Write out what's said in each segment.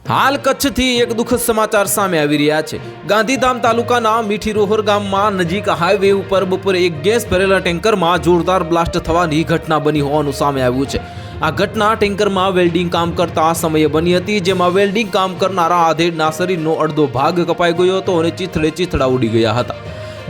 હાલ કચ્છથી એક દુઃખદ સમાચાર સામે આવી રહ્યા છે। ગાંધીધામ તાલુકાના મીઠી રોહર ગામમાં નજીક હાઈવે ઉપર બપોરે એક ગેસ ભરેલા ટેન્કરમાં જોરદાર બ્લાસ્ટ થવાની ઘટના બની હોવાનું સામે આવ્યું છે। આ ઘટના ટેન્કરમાં વેલ્ડિંગ કામ કરતા સમયે બની હતી, જેમાં વેલ્ડિંગ કામ કરનારા આધેડના શરીરનો અડધો ભાગ કપાઈ ગયો હતો અને ચીથડે ઉડી ગયા હતા,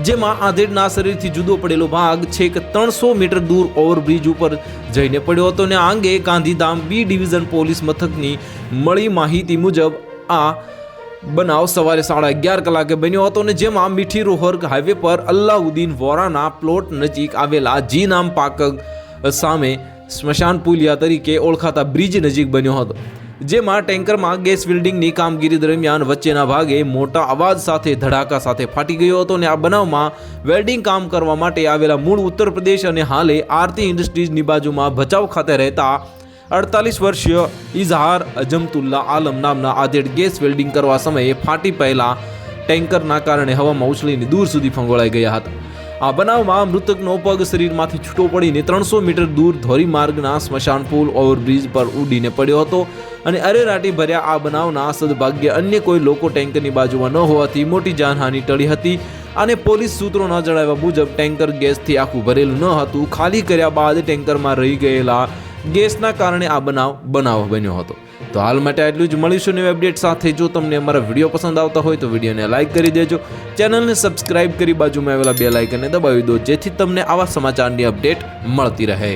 જેમાં આધેડના શરીરથી જુદો પડેલો ભાગ છેક 300 મીટર દૂર ઓવરબ્રિજ ઉપર જઈને પડ્યો હતો। અને આ અંગે ગાંધીધામ બી ડિવિઝન પોલીસ મથકની મળી માહિતી મુજબ આ બનાવ સવારે 11:30 કલાકે બન્યો હતો, અને જેમાં મીઠી રોહર હાઈવે પર અલ્લાઉદ્દીન વોરાના પ્લોટ નજીક આવેલા જી નામ પાક સામે સ્મશાન પુલિયા તરીકે ઓળખાતા બ્રિજ નજીક બન્યો હતો, જેમાં ટેન્કરમાં ગેસ વેલ્ડિંગની કામગીરી દરમિયાન વચ્ચેના ભાગે મોટા અવાજ સાથે ધડાકા સાથે ફાટી ગયો હતો। અને આ બનાવમાં વેલ્ડિંગ કામ કરવા માટે આવેલા મૂળ ઉત્તર પ્રદેશ અને હાલે આરતી ઇન્ડસ્ટ્રીઝની બાજુમાં ભચાઉ ખાતે રહેતા 48 વર્ષીય ઇઝહાર અજમતુલ્લા આલમ નામના આધેડ ગેસ વેલ્ડિંગ કરવા સમયે ફાટી પહેલા ટેન્કરના કારણે હવામાં ઉછળીને દૂર સુધી ફંગોળાઈ ગયા હતા। આ બનાવમાં મૃતકનો પગ શરીરમાંથી છૂટો પડીને 300 મીટર દૂર ધોરીમાર્ગના સ્મશાન પુલ ઓવરબ્રિજ પર ઉડીને પડ્યો હતો, અને અરેરાટી ભર્યા આ બનાવના સદભાગ્ય અન્ય કોઈ લોકો ટેન્કરની બાજુમાં ન હોવાથી મોટી જાનહાનિ ટળી હતી। અને પોલીસ સૂત્રોના જણાવ્યા મુજબ ટેન્કર ગેસથી આખું ભરેલું ન હતું। ખાલી કર્યા બાદ ટેન્કરમાં રહી ગયેલા ગેસના કારણે આ બનાવ બન્યો હતો। તો હાલ માટે આટલું જ। મળીશું નવી અપડેટ સાથે। જો તમને અમારા વિડીયો પસંદ આવતા હોય તો વિડીયોને લાઇક કરી દેજો, ચેનલને સબસ્ક્રાઇબ કરી બાજુમાં આવેલા બેલ આઇકનને દબાવી દો, જેથી તમને આવા સમાચારની અપડેટ મળતી રહે।